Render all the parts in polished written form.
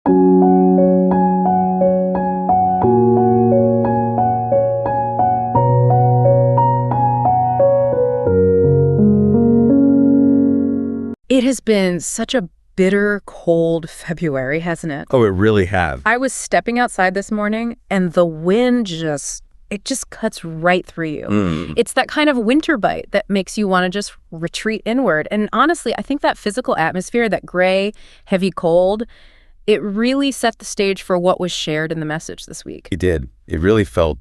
It has been such a bitter, cold February, hasn't it? Oh, it really has. I was stepping outside this morning, and the wind just cuts right through you. It's that kind of winter bite that makes you want to just retreat inward. And honestly, I think that physical atmosphere, that gray, heavy cold, it really set the stage for what was shared in the message this week. It did. It really felt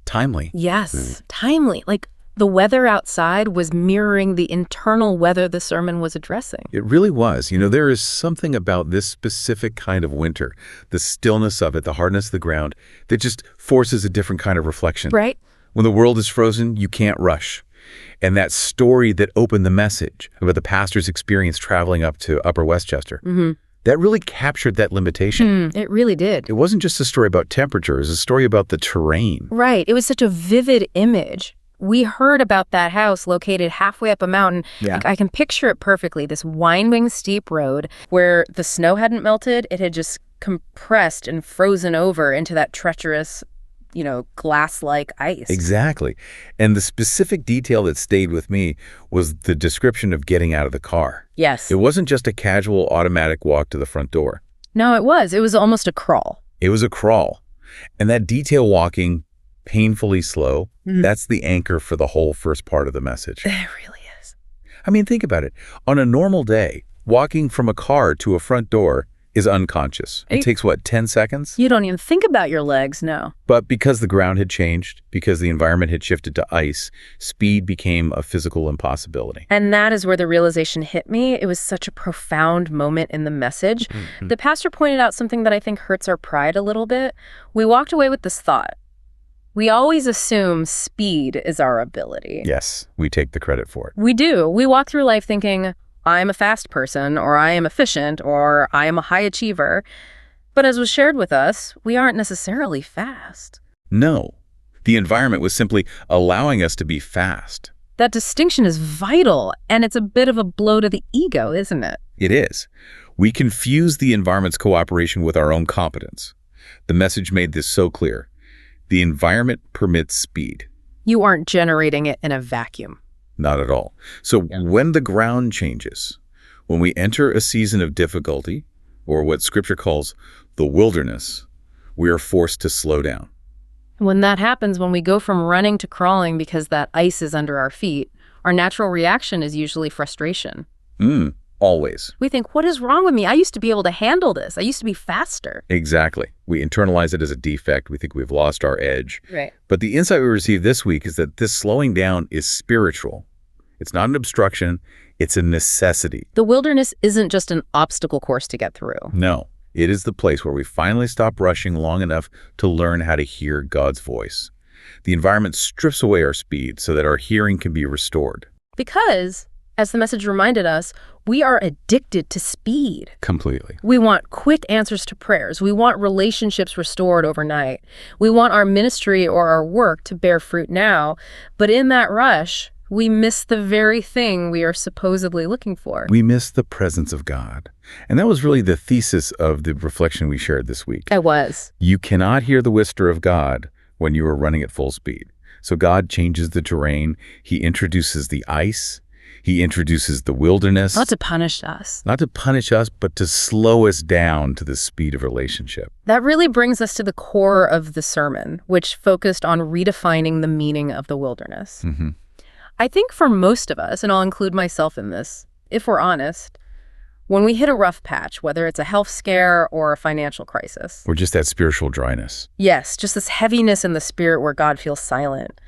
timely. Yes, timely. Like, the weather outside was mirroring the internal weather the sermon was addressing. It really was. You know, there is something about this specific kind of winter, the stillness of it, the hardness of the ground, that just forces a different kind of reflection. Right. When the world is frozen, you can't rush. And that story that opened the message about the pastor's experience traveling up to Upper Westchester, that really captured that limitation. It really did. It wasn't just a story about temperature, it was a story about the terrain. Right. It was such a vivid image. We heard about that house located halfway up a mountain. Yeah. Like, I can picture it perfectly, this winding steep road where the snow hadn't melted. It had just compressed and frozen over into that treacherous, glass-like ice. Exactly. And the specific detail that stayed with me was the description of getting out of the car. Yes. It wasn't just a casual automatic walk to the front door. No, it was. It was almost a crawl. It was a crawl. And that detail walking, painfully slow, that's the anchor for the whole first part of the message. It really is. I mean, think about it. On a normal day, walking from a car to a front door is unconscious. It takes, 10 seconds? You don't even think about your legs, no. But because the ground had changed, because the environment had shifted to ice, speed became a physical impossibility. And that is where the realization hit me. It was such a profound moment in the message. The pastor pointed out something that I think hurts our pride a little bit. We walked away with this thought. We always assume speed is our ability. Yes, we take the credit for it. We do. We walk through life thinking, I'm a fast person, or I am efficient, or I am a high achiever. But as was shared with us, we aren't necessarily fast. No. The environment was simply allowing us to be fast. That distinction is vital, and it's a bit of a blow to the ego, isn't it? It is. We confuse the environment's cooperation with our own competence. The message made this so clear. The environment permits speed. You aren't generating it in a vacuum. Not at all. So when the ground changes, when we enter a season of difficulty, or what Scripture calls the wilderness, we are forced to slow down. When that happens, when we go from running to crawling because that ice is under our feet, our natural reaction is usually frustration. Always. We think, what is wrong with me? I used to be able to handle this. I used to be faster. Exactly. We internalize it as a defect. We think we've lost our edge. Right. But the insight we received this week is that this slowing down is spiritual. It's not an obstruction. It's a necessity. The wilderness isn't just an obstacle course to get through. No. It is the place where we finally stop rushing long enough to learn how to hear God's voice. The environment strips away our speed so that our hearing can be restored. Because, as the message reminded us, we are addicted to speed. Completely. We want quick answers to prayers. We want relationships restored overnight. We want our ministry or our work to bear fruit now. But in that rush, we miss the very thing we are supposedly looking for. We miss the presence of God. And that was really the thesis of the reflection we shared this week. It was. You cannot hear the whisper of God when you are running at full speed. So God changes the terrain. He introduces the ice. He introduces the wilderness. Not to punish us. Not to punish us, but to slow us down to the speed of relationship. That really brings us to the core of the sermon, which focused on redefining the meaning of the wilderness. I think for most of us, and I'll include myself in this, if we're honest, when we hit a rough patch, whether it's a health scare or a financial crisis. Or just that spiritual dryness. Yes, just this heaviness in the spirit where God feels silent.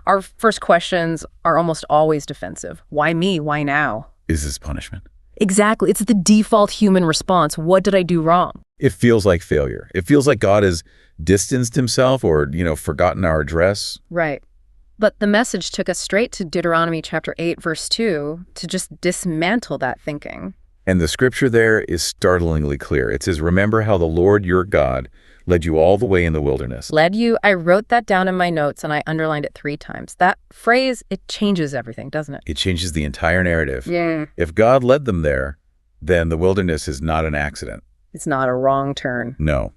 Our first questions are almost always defensive. Why me? Why now? Is this punishment? Exactly. It's the default human response. What did I do wrong? It feels like failure. It feels like God has distanced himself or, forgotten our address. Right. But the message took us straight to Deuteronomy chapter 8, verse 2, to just dismantle that thinking. And the scripture there is startlingly clear. It says, remember how the Lord your God led you all the way in the wilderness. Led you? I wrote that down in my notes and I underlined it 3 times. That phrase, it changes everything, doesn't it? It changes the entire narrative. Yeah. If God led them there, then the wilderness is not an accident. It's not a wrong turn. No.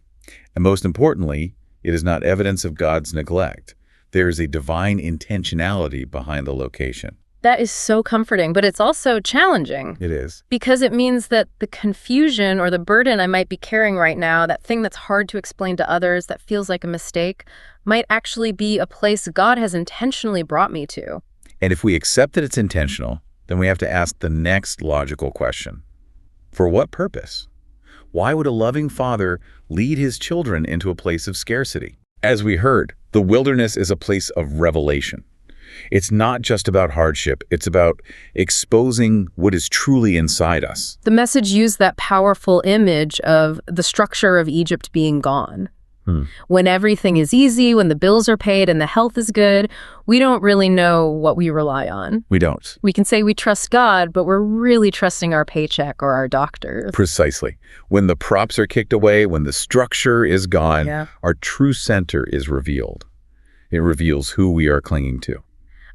And most importantly, it is not evidence of God's neglect. There is a divine intentionality behind the location. That is so comforting, but it's also challenging. It is. Because it means that the confusion or the burden I might be carrying right now, that thing that's hard to explain to others, that feels like a mistake, might actually be a place God has intentionally brought me to. And if we accept that it's intentional, then we have to ask the next logical question. For what purpose? Why would a loving father lead his children into a place of scarcity? As we heard, the wilderness is a place of revelation. It's not just about hardship. It's about exposing what is truly inside us. The message used that powerful image of the structure of Egypt being gone. When everything is easy, when the bills are paid and the health is good, we don't really know what we rely on. We don't. We can say we trust God, but we're really trusting our paycheck or our doctor. Precisely. When the props are kicked away, when the structure is gone, our true center is revealed. It reveals who we are clinging to.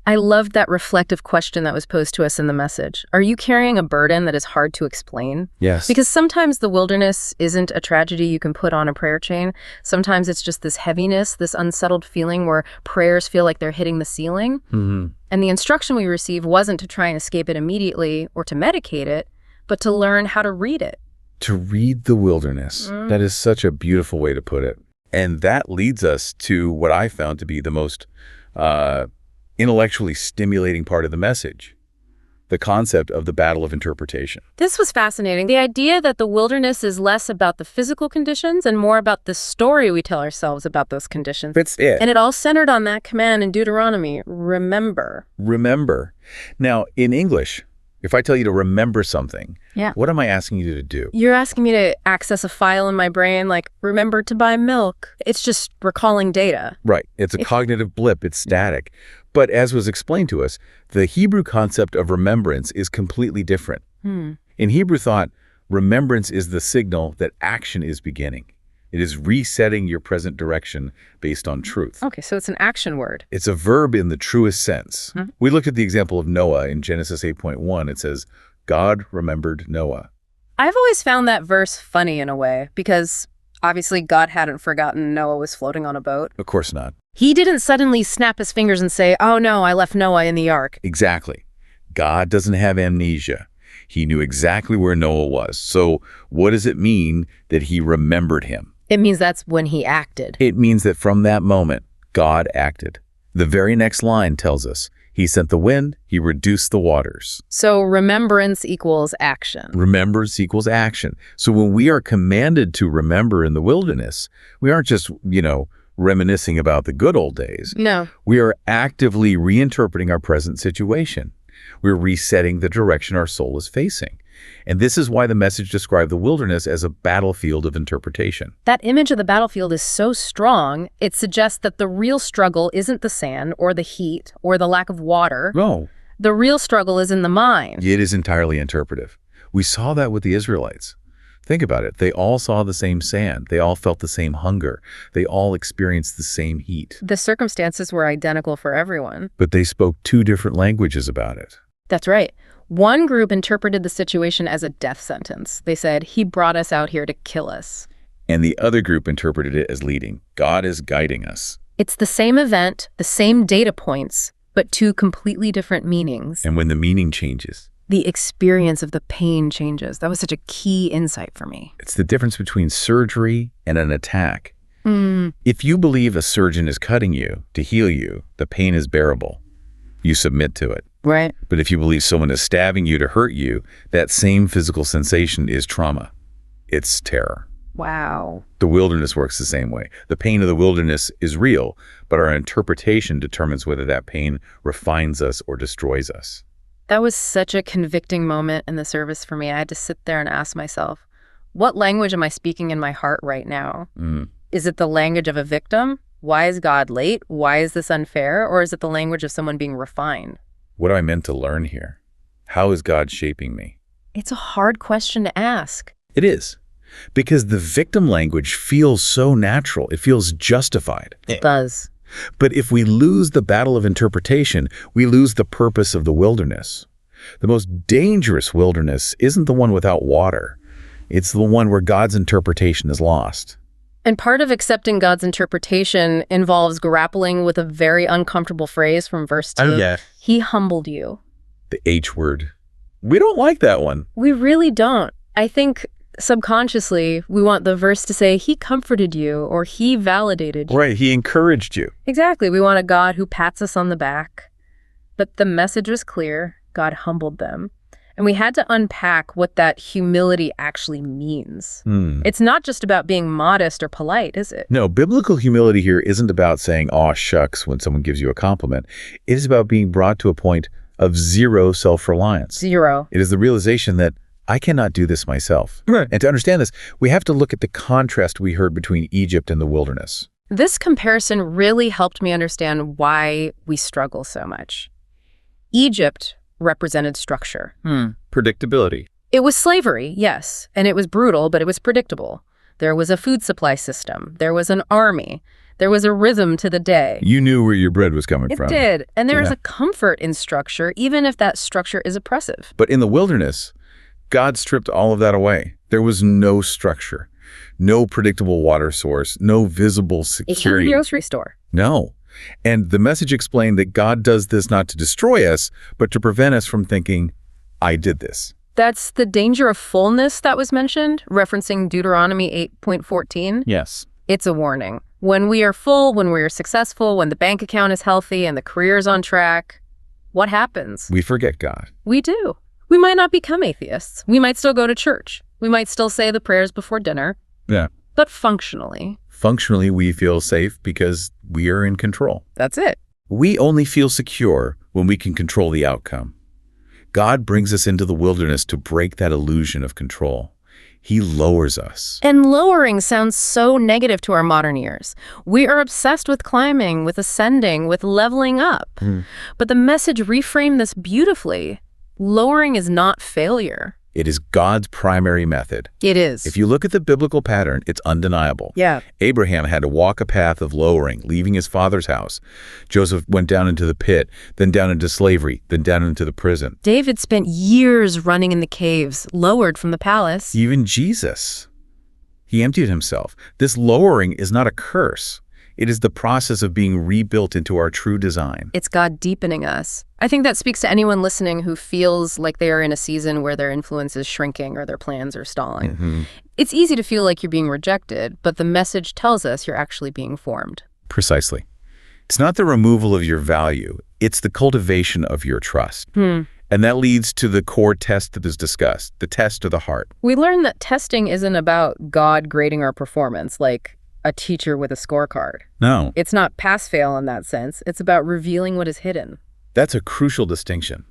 I loved that reflective question that was posed to us in the message. Are you carrying a burden that is hard to explain? Yes. Because sometimes the wilderness isn't a tragedy you can put on a prayer chain. Sometimes it's just this heaviness, this unsettled feeling where prayers feel like they're hitting the ceiling. And the instruction we receive wasn't to try and escape it immediately or to medicate it, but to learn how to read it. To read the wilderness. That is such a beautiful way to put it. And that leads us to what I found to be the most intellectually stimulating part of the message, the concept of the battle of interpretation. This was fascinating. The idea that the wilderness is less about the physical conditions and more about the story we tell ourselves about those conditions. That's it. And it all centered on that command in Deuteronomy, remember. Remember. Now, in English, if I tell you to remember something, what am I asking you to do? You're asking me to access a file in my brain, like remember to buy milk. It's just recalling data. Right. It's a cognitive blip. It's static. But as was explained to us, the Hebrew concept of remembrance is completely different. In Hebrew thought, remembrance is the signal that action is beginning. It is resetting your present direction based on truth. Okay, so it's an action word. It's a verb in the truest sense. We looked at the example of Noah in Genesis 8:1. It says, God remembered Noah. I've always found that verse funny in a way because obviously God hadn't forgotten Noah was floating on a boat. Of course not. He didn't suddenly snap his fingers and say, oh no, I left Noah in the ark. Exactly. God doesn't have amnesia. He knew exactly where Noah was. So what does it mean that he remembered him? It means that's when he acted. It means that from that moment, God acted. The very next line tells us, he sent the wind, he reduced the waters. So remembrance equals action. Remembrance equals action. So when we are commanded to remember in the wilderness, we aren't just, reminiscing about the good old days. No. We are actively reinterpreting our present situation. We're resetting the direction our soul is facing. And this is why the message described the wilderness as a battlefield of interpretation. That image of the battlefield is so strong, it suggests that the real struggle isn't the sand or the heat or the lack of water. No. The real struggle is in the mind. It is entirely interpretive. We saw that with the Israelites. Think about it. They all saw the same sand. They all felt the same hunger. They all experienced the same heat. The circumstances were identical for everyone. But they spoke two different languages about it. That's right. One group interpreted the situation as a death sentence. They said, he brought us out here to kill us. And the other group interpreted it as leading. God is guiding us. It's the same event, the same data points, but two completely different meanings. And when the meaning changes, the experience of the pain changes. That was such a key insight for me. It's the difference between surgery and an attack. If you believe a surgeon is cutting you to heal you, the pain is bearable. You submit to it. Right. But if you believe someone is stabbing you to hurt you, that same physical sensation is trauma. It's terror. Wow. The wilderness works the same way. The pain of the wilderness is real, but our interpretation determines whether that pain refines us or destroys us. That was such a convicting moment in the service for me. I had to sit there and ask myself, what language am I speaking in my heart right now? Is it the language of a victim? Why is God late? Why is this unfair? Or is it the language of someone being refined? What am I meant to learn here? How is God shaping me? It's a hard question to ask. It is. Because the victim language feels so natural. It feels justified. It does. But if we lose the battle of interpretation, we lose the purpose of the wilderness. The most dangerous wilderness isn't the one without water. It's the one where God's interpretation is lost. And part of accepting God's interpretation involves grappling with a very uncomfortable phrase from verse 2. Oh, yeah. He humbled you. The H word. We don't like that one. We really don't. I think subconsciously we want the verse to say he comforted you or he validated you. Right, he encouraged you. Exactly. We want a God who pats us on the back. But the message was clear. God humbled them. And we had to unpack what that humility actually means. It's not just about being modest or polite, is it? No, biblical humility here isn't about saying, aw, shucks, when someone gives you a compliment. It is about being brought to a point of zero self-reliance. Zero. It is the realization that I cannot do this myself. Right. And to understand this, we have to look at the contrast we heard between Egypt and the wilderness. This comparison really helped me understand why we struggle so much. Egypt represented structure. Predictability. It was slavery, yes, and it was brutal, but it was predictable. There was a food supply system. There was an army. There was a rhythm to the day. You knew where your bread was coming from. It did, and there is a comfort in structure, even if that structure is oppressive. But in the wilderness, God stripped all of that away. There was no structure, no predictable water source, no visible security. A grocery store. No. And the message explained that God does this not to destroy us, but to prevent us from thinking, I did this. That's the danger of fullness that was mentioned, referencing Deuteronomy 8.14. Yes. It's a warning. When we are full, when we are successful, when the bank account is healthy and the career is on track, what happens? We forget God. We do. We might not become atheists. We might still go to church. We might still say the prayers before dinner. Yeah. But functionally. Functionally, we feel safe because we are in control. That's it. We only feel secure when we can control the outcome. God brings us into the wilderness to break that illusion of control. He lowers us. And lowering sounds so negative to our modern ears. We are obsessed with climbing, with ascending, with leveling up. But the message reframed this beautifully. Lowering is not failure. It is God's primary method. It is. If you look at the biblical pattern, it's undeniable. Yeah. Abraham had to walk a path of lowering, leaving his father's house. Joseph went down into the pit, then down into slavery, then down into the prison. David spent years running in the caves, lowered from the palace. Even Jesus. He emptied himself. This lowering is not a curse. It is the process of being rebuilt into our true design. It's God deepening us. I think that speaks to anyone listening who feels like they are in a season where their influence is shrinking or their plans are stalling. It's easy to feel like you're being rejected, but the message tells us you're actually being formed. Precisely. It's not the removal of your value. It's the cultivation of your trust. And that leads to the core test that is discussed, the test of the heart. We learned that testing isn't about God grading our performance, like a teacher with a scorecard. No. It's not pass-fail in that sense. It's about revealing what is hidden. That's a crucial distinction.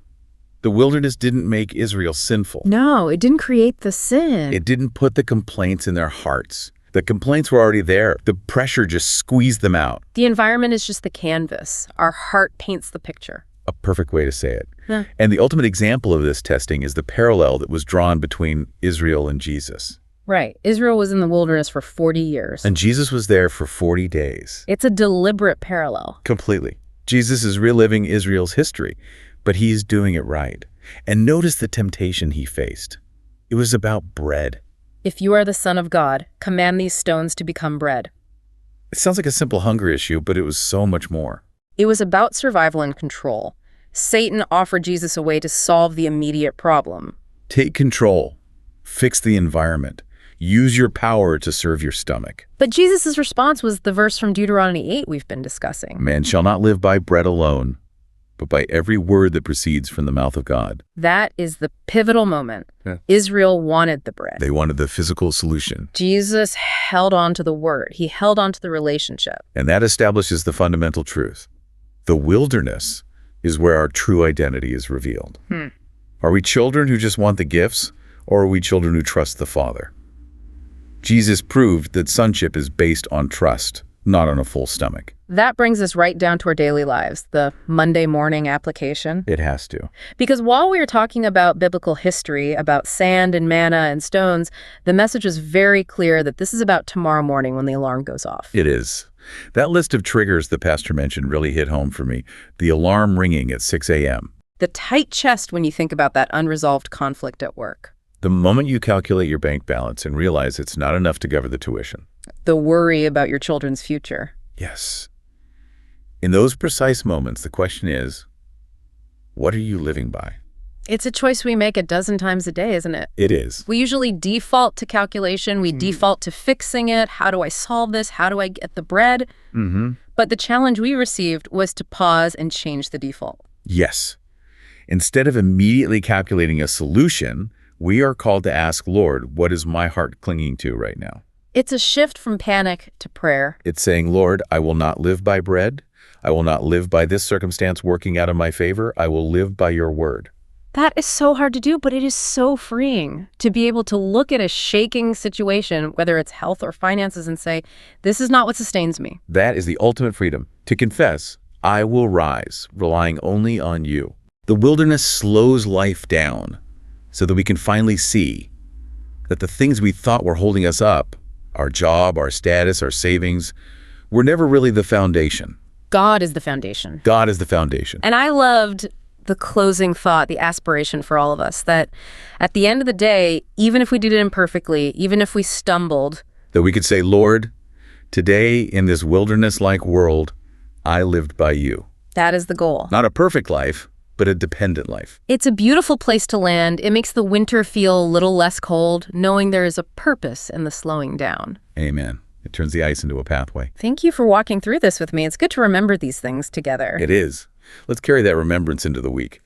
The wilderness didn't make Israel sinful. No, it didn't create the sin. It didn't put the complaints in their hearts. The complaints were already there. The pressure just squeezed them out. The environment is just the canvas. Our heart paints the picture. A perfect way to say it. And the ultimate example of this testing is the parallel that was drawn between Israel and Jesus. Right. Israel was in the wilderness for 40 years. And Jesus was there for 40 days. It's a deliberate parallel. Completely. Jesus is reliving Israel's history, but he's doing it right. And notice the temptation he faced. It was about bread. If you are the Son of God, command these stones to become bread. It sounds like a simple hunger issue, but it was so much more. It was about survival and control. Satan offered Jesus a way to solve the immediate problem. Take control. Fix the environment. Use your power to serve your stomach. But Jesus' response was the verse from Deuteronomy 8 we've been discussing. Man shall not live by bread alone, but by every word that proceeds from the mouth of God. That is the pivotal moment. Israel wanted the bread. They wanted the physical solution. Jesus held on to the word. He held on to the relationship. And that establishes the fundamental truth. The wilderness is where our true identity is revealed. Are we children who just want the gifts, or are we children who trust the Father? Jesus proved that sonship is based on trust, not on a full stomach. That brings us right down to our daily lives, the Monday morning application. It has to. Because while we were talking about biblical history, about sand and manna and stones, the message was very clear that this is about tomorrow morning when the alarm goes off. It is. That list of triggers the pastor mentioned really hit home for me. The alarm ringing at 6 a.m. The tight chest when you think about that unresolved conflict at work. The moment you calculate your bank balance and realize it's not enough to cover the tuition. The worry about your children's future. Yes. In those precise moments, the question is, what are you living by? It's a choice we make a dozen times a day, isn't it? It is. We usually default to calculation. We default to fixing it. How do I solve this? How do I get the bread? But the challenge we received was to pause and change the default. Yes. Instead of immediately calculating a solution, we are called to ask, Lord, what is my heart clinging to right now? It's a shift from panic to prayer. It's saying, Lord, I will not live by bread. I will not live by this circumstance working out in my favor. I will live by your word. That is so hard to do, but it is so freeing to be able to look at a shaking situation, whether it's health or finances, and say, this is not what sustains me. That is the ultimate freedom, to confess, I will rise, relying only on you. The wilderness slows life down so that we can finally see that the things we thought were holding us up, our job, our status, our savings, were never really the foundation. God is the foundation. God is the foundation. And I loved the closing thought, the aspiration for all of us, that at the end of the day, even if we did it imperfectly, even if we stumbled, that we could say, Lord, today in this wilderness-like world, I lived by you. That is the goal. Not a perfect life, but a dependent life. It's a beautiful place to land. It makes the winter feel a little less cold, knowing there is a purpose in the slowing down. Amen. It turns the ice into a pathway. Thank you for walking through this with me. It's good to remember these things together. It is. Let's carry that remembrance into the week.